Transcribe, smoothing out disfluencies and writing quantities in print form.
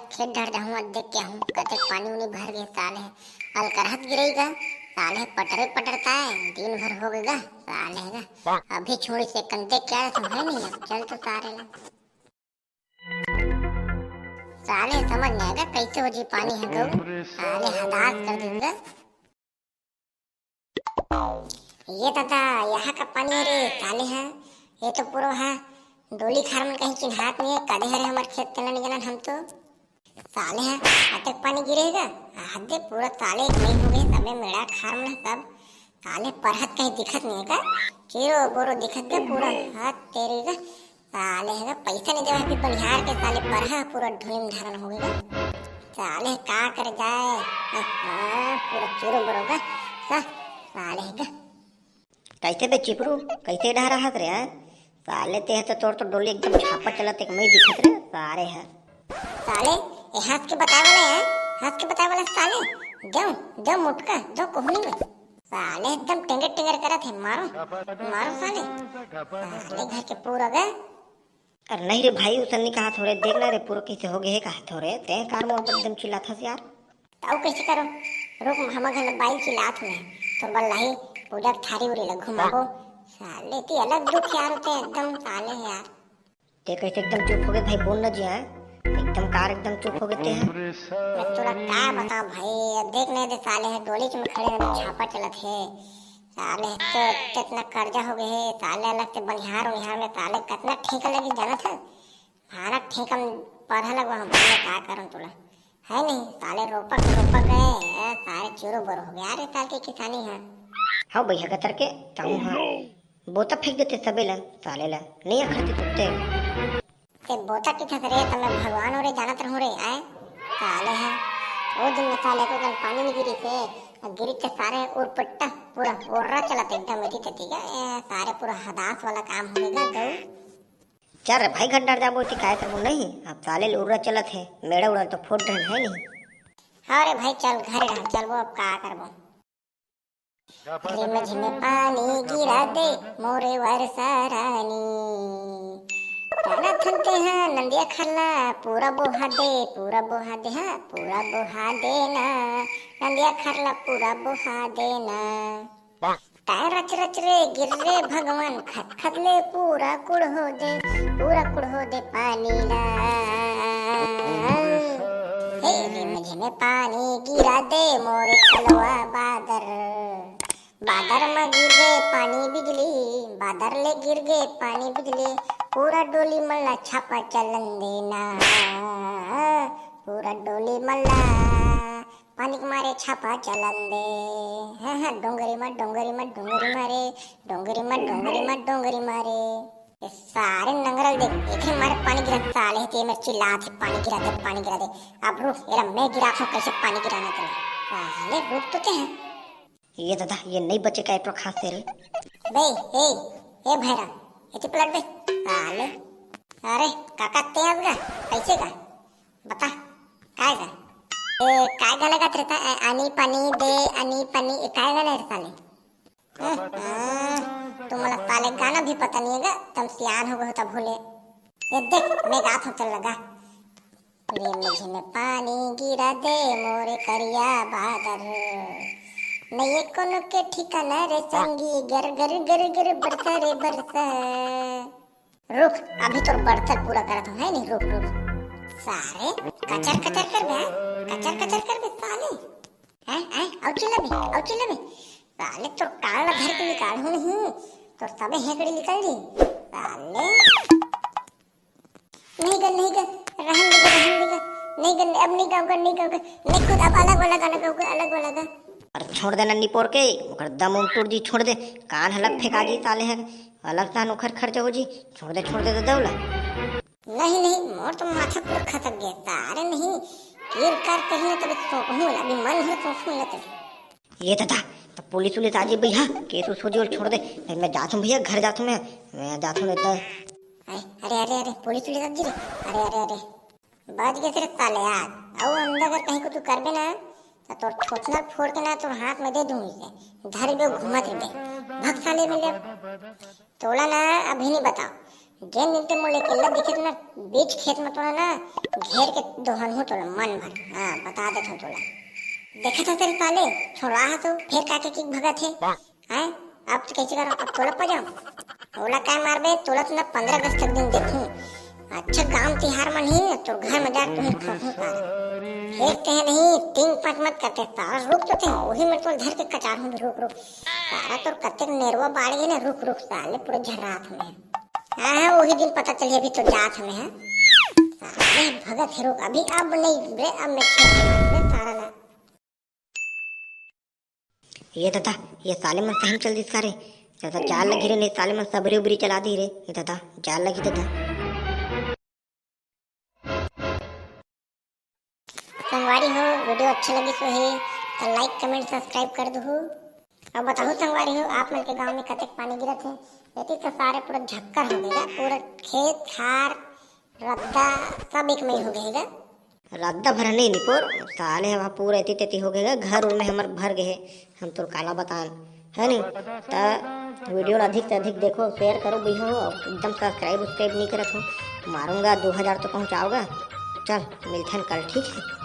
खेत डर जाऊँ देख के हूँ कते पानी उनी भर गए साले अलकरहत गिरेगा साले पटरे पटरता है दिन भर हो गएगा साले का अभी छोड़ी से कंते क्या तो है नहीं अब चल तो सारे ला साले समझ नहीं आएगा कैसे हो जी पानी है गऊ साले हदास कर देगा ये दादा यहाँ का पानी है रे साले है ये तो पूरा है डोली खार में कहीं चिन्हात नहीं है कदे हरे हमारे खेत तेला नहीं जाना हम तो साले हैं अटक पानी गिरेगा हद पूरा साले नहीं हो गए सबे मेरा खार में सब साले परहत कहीं दिखत नहीं है का चीरो बोरो दिखत का पूरा हाथ तेरे का साले है पैसा नहीं देवा फिर बनिहार के साले परहा पूरा ढूंढ धारण हो गया साले का कर जाए पूरा चीरो बोरो का साले है कैसे बे चिपरू कैसे डह रहा रे साले ते है तो तोड़ तो डोली एकदम छापा चलाते मैं दिखत रे सारे है साले ये हाथ के बताए वाला है हाथ के बताए वाला साले जाओ जाओ मुटका जाओ कोहनी में साले एकदम टेंगर टेंगर करा थे मारो मारो साले साले घर के पूरा गए अरे नहीं रे भाई उसने कहा थोड़े देखना रे पूरा कैसे हो गए कहा थोड़े ते कार में एकदम चिल्लाता था यार ताऊ कैसे करो रुक हम घर बाइल चिल्लात में तो बल्लाही पूजा थारी उरी लग घुमाबो साले ती अलग दुख यार होते एकदम साले यार ते कैसे एकदम चुप हो गए भाई बोल न जी है एकदम कार एकदम चुप हो गए ते हैं मैं तोरा क्या बताऊं भाई देख नहीं दे साले है डोली में खड़े हैं छापा चलत है साले तो कितना कर्जा हो गए है साले अलग से बनिहार में साले कितना ठेका लगी जाना था हमारा ठेका पढ़ा लगवा हम क्या करूं तोला है नहीं साले रोपा गए सारे चूरो बरो हो गया अरे साल की किसानी है हाँ भैया का तरके ताऊ हाँ बोता फेंक देते सबे ला साले ला नहीं खर्चे तुझते ते बोता की थक रे तमे भगवान और जानत रहूं रे आए साले है वो दिन में साले को कल पानी नहीं गिरी से गिरी के सारे और पट्टा पूरा ओर्रा चलाते एकदम मेरी तती का सारे पूरा हदास वाला काम हो गया गऊ चार भाई घंटा जाबो ती काय करबो नहीं अब साले उड़ा चलत है मेड़ा उड़ा तो फोड़ रहे है नहीं हाँ रे भाई चल घर रह चलबो अब का करबो रिम झिम पानी गिरा दे मोरे वर्षा रानी थनते हैं नंदिया खल्ला पूरा बोहा दे हाँ पूरा बोहा देना नंदिया खल्ला पूरा बोहा देना टायर रच रच रे गिर रे भगवान खत खत ले पूरा कुड़ हो दे पानी ला हे रिम झिम पानी गिरा दे मोरे खलवा बादर में गिर गए पानी बिजली बादर ले गिर गए पानी बिजली पूरा डोली मल्ला छापा चलन देना पूरा डोली मल्ला पानी के मारे छापा चलन दे हाँ डोंगरी मारे ये सारे नंगरल दे एक मारे पानी गिरा साले ते मेरे चिल्ला थे पानी गिरा दे अब रुक एरा मैं गिरा हूं कैसे पानी गिराना तेरे साले रुक तो ते हैं ये दादा ये नहीं बचे का एक खास तेरे बे ए भैरा इतने प्लेट बे साले अरे काका तेज का कैसे का बता काय का काय गाना गात रहता आनी पानी काय गाना रहता साले तुम्हारा साले गाना भी पता नहीं है तुम सियान हो गए होता भूले ये देख मैं गात हूँ चल लगा रे मुझे में पानी गिरा दे मोरे करिया बादर नहीं कोनो के ठिकाना रे संगी गर बरसा रे बरसा रुक अभी तो बरसा पूरा करत है नहीं रुक सारे कचर कर बे साले हैं आओ चिल्ला बे साले तो काल घर के निकाल हूं नहीं तो सबे हेकड़ी निकल दी साले नहीं गन रहन दे नहीं गन अब नहीं गाऊंगा नहीं खुद अब अलग वाला गाना गाऊंगा अरे छोड़ देना निपोर के ओकर दम उम टूट जी छोड़ दे कान हलक फेंका जी साले है अलग ता नोखर खर्च हो जी छोड़ दे तो दौला नहीं मोर तो माथा पूरा खसक गया सारे नहीं गिर कर कहीं तो सोचूं अभी मन है सोचूं लगे ये दादा तो पुलिस आजी भैया केस सोची और छोड़ दे नहीं मैं जाता हूं भैया घर जाता हूं मैं जाता हूं लेता अरे पुलिस आजी अरे बच गए तेरे साले यार आओ अंदर अगर कहीं को तू कर बे ना तो ठोचना फोड़ के ना तो हाथ में दे दूंगी से धर बे घुमा दे भग साले मिले तोला ना अभी नहीं बताओ जेन दिन ते मोले केला दिखे तो ना बीच खेत में तोड़ा ना घेर के दोहन हो तोड़ा मन भर। हाँ बता दे तो तोड़ा देखा था तेरे पाले छोड़ा है तो फिर काके की भगत है हैं। अब तो कैसे करो अब तोड़ा पा जाओ तोला काय मारबे तोला तो ना 15 अगस्त तक दिन देखूं। अच्छा गांव तिहार में नहीं तो घर में जा तुम्हें खोखूं का देखते हैं नहीं 3-5 मत करते तारा रुक तो थे वही मेरे को धर के कचार हूँ रुक रुक तारा तो कत्ते नेरवा बाढ़ गए ना रुक रुक साले पूरे झर्रात में हाँ वही दिन पता चलिए अभी तो जात में है साले भगत है रुक अभी अब नहीं रे अब मैं खेल तारा ना ये दादा ये साले मन कहीं चल दी सारे दादा जाल लगी रे नहीं साले मन सबरी उबरी चला दी रे ये दादा जाल लगी दादा। संगवारी हो वीडियो अच्छा लगी तो है तो लाइक कमेंट सब्सक्राइब कर दो। अब बताओ संगवारी हो आप मन के गांव में कतक पानी गिरत है यति तो सारे पूरा झक्कर हो गएगा पूरा खेत खार रद्दा सब एक में हो गएगा। रद्दा भर नहीं निपोर साले वहाँ पूरा एती तेती हो गएगा घर उनमें हमार भर गए हम तो काला बतान है नहीं तो वीडियो अधिक से अधिक देखो शेयर करो भैया हो एकदम सब्सक्राइब नहीं करत हो मारूंगा 2000 तो पहुँचाओगा। चल मिलते हैं कल ठीक है।